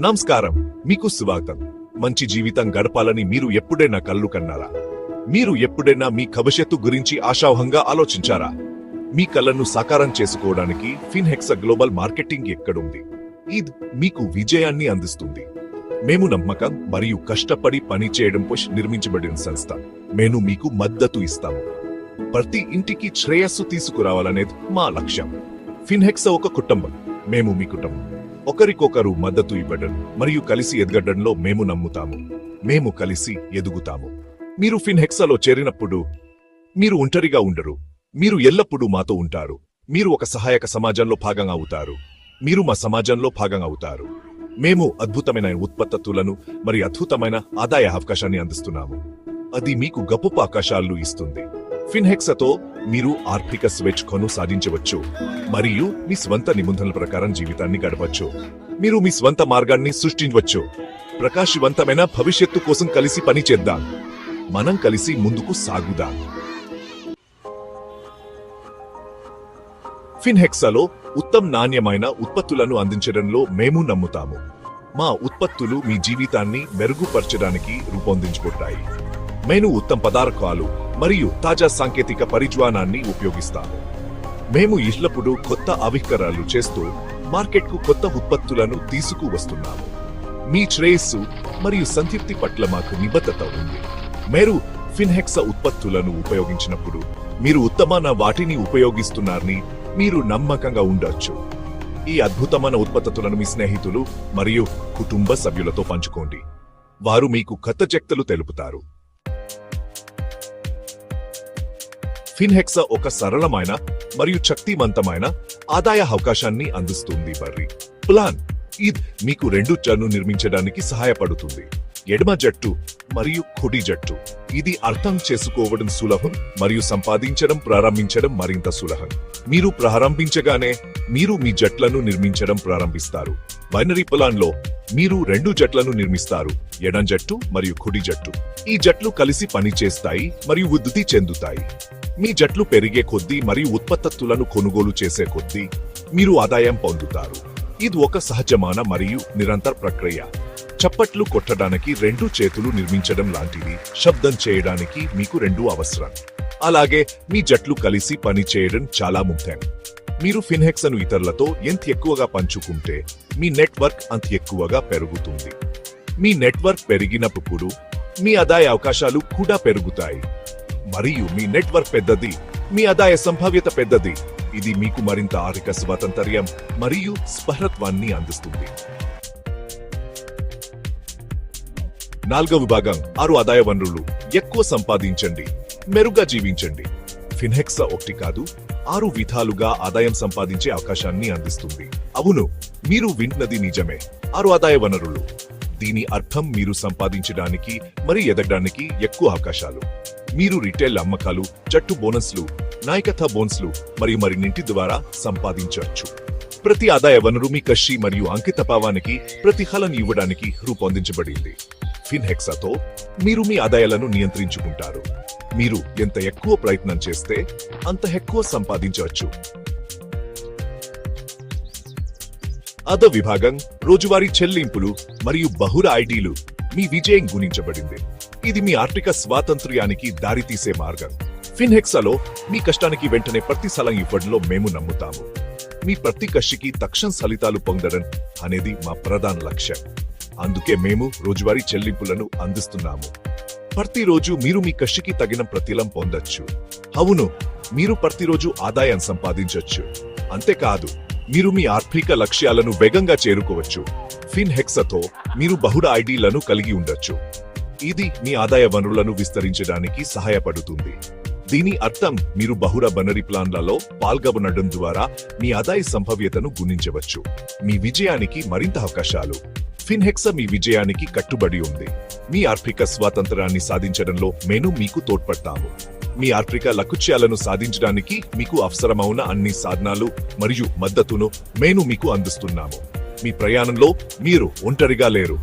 నమస్కారం, మీకు స్వాగతం. మంచి జీవితం గడపాలని మీరు ఎప్పుడైనా కలలు కన్నారా? మీరు ఎప్పుడైనా మీ భవిష్యత్తు గురించి ఆశావహంగా ఆలోచించారా? మీ కలను సాకారం చేసుకోవడానికి ఫిన్హెక్సా గ్లోబల్ మార్కెటింగ్ ఎక్కడుంది. ఇది మీకు విజయాన్ని అందిస్తుంది. మేము నమ్మకం మరియు కష్టపడి పని చేయడం పుష్ నిర్మించబడిన సంస్థ. మేము మీకు మద్దతు ఇస్తాము. ప్రతి ఇంటికి శ్రేయస్సు తీసుకురావాలనేది మా లక్ష్యం. ఫిన్హెక్సా ఒక కుటుంబం. మేము మీ కుటుంబం. ఒకరికొకరు మద్దతు ఇవ్వడం మరియు కలిసి ఎదగడంలో మేము నమ్ముతాము. మేము కలిసి ఎదుగుతాము. మీరు ఫిన్హెక్సాలో చేరినప్పుడు మీరు ఒంటరిగా ఉండరు. మీరు ఎల్లప్పుడూ మాతో ఉంటారు. మీరు ఒక సహాయక సమాజంలో భాగం అవుతారు. మీరు మా సమాజంలో భాగం అవుతారు. మేము అద్భుతమైన ఉత్పత్తులను మరియు అద్భుతమైన ఆదాయ అవకాశాన్ని అందిస్తున్నాము. అది మీకు గొప్ప అవకాశాలు ఇస్తుంది. ఫిన్హెక్సాతో మీరు ఆర్థిక స్వేచ్ఛను సాధించవచ్చు మరియు మీ స్వంత నిబంధనల ప్రకారం జీవితాన్ని గడపచ్చు. మీరు మీ స్వంత మార్గాన్ని సృష్టించవచ్చు. ప్రకాశవంతమైన భవిష్యత్తు కోసం కలిసి పనిచేద్దాం. మనం కలిసి ముందుకు సాగుదాం. ఫిన్హెక్సాలో ఉత్తమ నాణ్యమైన ఉత్పత్తులను అందించడంలో మేము నమ్ముతాము. మా ఉత్పత్తులు మీ జీవితాన్ని మెరుగుపరచడానికి రూపొందించబడ్డాయి. మేము ఉత్తమ పదార్థాలు మరియు తాజా సాంకేతిక పరిజ్ఞానాన్ని ఉపయోగిస్తాము. మేము ఎల్లప్పుడూ కొత్త ఆవిష్కరణలు చేస్తూ మార్కెట్కు కొత్త ఉత్పత్తులను తీసుకువస్తున్నాము. మీ శ్రేయస్సు మరియు సంతృప్తి పట్ల మాకు నిబద్ధత ఉంది. మీరు ఫిన్హెక్సా ఉత్పత్తులను ఉపయోగించినప్పుడు మీరు ఉత్తమమైన వాటిని ఉపయోగిస్తున్నారని మీరు నమ్మకంగా ఉండొచ్చు. ఈ అద్భుతమైన ఉత్పత్తులను మీ స్నేహితులు మరియు కుటుంబ సభ్యులతో పంచుకోండి. వారు మీకు కొత్త శక్తులు తెలుపుతారు. ఫిన్హెక్సా ఒక సరళమైన మరియు శక్తివంతమైన ఆదాయ అవకాశాన్ని అందిస్తుంది. ప్లాన్ ఇది మీకు రెండు జట్లను నిర్మించడానికి సహాయపడుతుంది. ఎడమ జట్టు మరియు కుడి జట్టు. ఇది అర్థం చేసుకోవడం సులభం మరియు సంపాదించడం ప్రారంభించడం మరింత సులభం. మీరు ప్రారంభించగానే మీరు మీ జట్లను నిర్మించడం ప్రారంభిస్తారు. బైనరీ ప్లాన్ లో మీరు రెండు జట్లను నిర్మిస్తారు, ఎడం జట్టు మరియు కుడి జట్టు. ఈ జట్లు కలిసి పనిచేస్తాయి మరియు వృద్ధి చెందుతాయి. మీ జట్లు పెరిగే కొద్దీ మరియు ఉత్పత్తులను కొనుగోలు చేసే కొద్దీ మీరు ఆదాయం పొందుతారు. ఇది ఒక సహజమైన మరియు నిరంతర ప్రక్రియ. చప్పట్లు కొట్టడానికి రెండు చేతులు నిర్మించడం లాంటిది. శబ్దం చేయడానికి మీకు రెండు అవసరం. అలాగే మీ జట్లు కలిసి పని చేయడం చాలా ముఖ్యం. మీరు ఫిన్హెక్సాను ఇతరులతో ఎంత ఎక్కువగా పంచుకుంటే మీ నెట్వర్క్ అంత ఎక్కువగా పెరుగుతుంది. మీ నెట్వర్క్ పెరిగినప్పుడు మీ ఆదాయ అవకాశాలు కూడా పెరుగుతాయి. మరియు మీ నెట్వర్క్ పెద్దది, మీ ఆదాయ సంభావ్యత పెద్దది. ఇది మీకు మరింత ఆర్థిక స్వాతంత్ర్యం మరియు స్పష్టత్వాన్ని అందిస్తుంది. 4వ విభాగం 6 ఆదాయ వనరులు. ఎక్కువ సంపాదించండి, మెరుగ్గా జీవించండి. ఫిన్హెక్సా 1 కాదు 6 విధాలుగా ఆదాయం సంపాదించే అవకాశాన్ని అందిస్తుంది. అవును, మీరు వింటున్నది నిజమే. 6 ఆదాయ వనరులు. దీని అర్థం మీరు సంపాదించడానికి మరియు ఎదగడానికి ఎక్కువ అవకాశాలు. మీరు రిటైల్ అమ్మకాలు, జట్టు బోనస్లు, నాయకత్వ బోనస్లు మరియు మరిన్నింటి ద్వారా సంపాదించవచ్చు. ప్రతి ఆదాయ వనరు మీ కృషి మరియు అంకితభావానికి ప్రతిఫలం ఇవ్వడానికి రూపొందించబడింది. ఫిన్హెక్సాతో మీరు మీ ఆదాయాలను నియంత్రించుకుంటారు. మీరు ఎంత ఎక్కువ ప్రయత్నం చేస్తే అంత ఎక్కువ సంపాదించవచ్చు. ఆదో విభాగం రోజువారీ చెల్లింపులు మరియు బహుళ ఐడీలు. మీ విజయం గుణించబడింది. ఇది మీ ఆర్థిక స్వాతంత్ర్యానికి దారితీసే మార్గం. ఫిన్హెక్సాలో మీ కష్టానికి వెంటనే ప్రతిఫలం ఇవ్వడంలో మేము నమ్ముతాము. మీ ప్రతి కృషికి తక్షణ ఫలితాలు పొందడం అనేది మా ప్రధాన లక్ష్యం. అందుకే మేము రోజువారీ చెల్లింపులను అందిస్తున్నాము. ప్రతిరోజు మీరు మీ కృషికి తగిన ప్రతిఫలం పొందొచ్చు. అవును, మీరు ప్రతిరోజు ఆదాయం సంపాదించవచ్చు. అంతేకాదు, మీరు మీ ఆర్థిక లక్ష్యాలను వేగంగా చేరుకోవచ్చు. ఫిన్హెక్సాతో మీరు బహుళ ఐడీలను కలిగి ఉండొచ్చు. ఇది మీ ఆదాయ వనరులను విస్తరించడానికి సహాయపడుతుంది. దీని అర్థం మీరు బహుళ బైనరీ ప్లాన్లలో పాల్గొనడం ద్వారా మీ ఆదాయ సంభావ్యతను గుణించవచ్చు. మీ విజయానికి మరింత అవకాశాలు. ఫిన్హెక్సా మీ విజయానికి కట్టుబడి ఉంది. మీ ఆర్థిక స్వాతంత్రాన్ని సాధించడంలో మేము మీకు తోడ్పడతాము. మీ ఆర్థిక లక్ష్యాలను సాధించడానికి మీకు అవసరమైన అన్ని సాధనాలు మరియు మద్దతును మేము మీకు అందిస్తున్నాము. మీ ప్రయాణంలో మీరు ఒంటరిగా లేరు.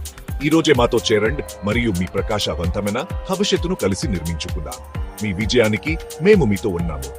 ఈ రోజే మాతో చేరండి మరియు మీ ప్రకాశవంతమైన భవిష్యత్తును కలిసి నిర్మించుకుందాం. మీ విజయానికి మేము మీతో ఉన్నాము.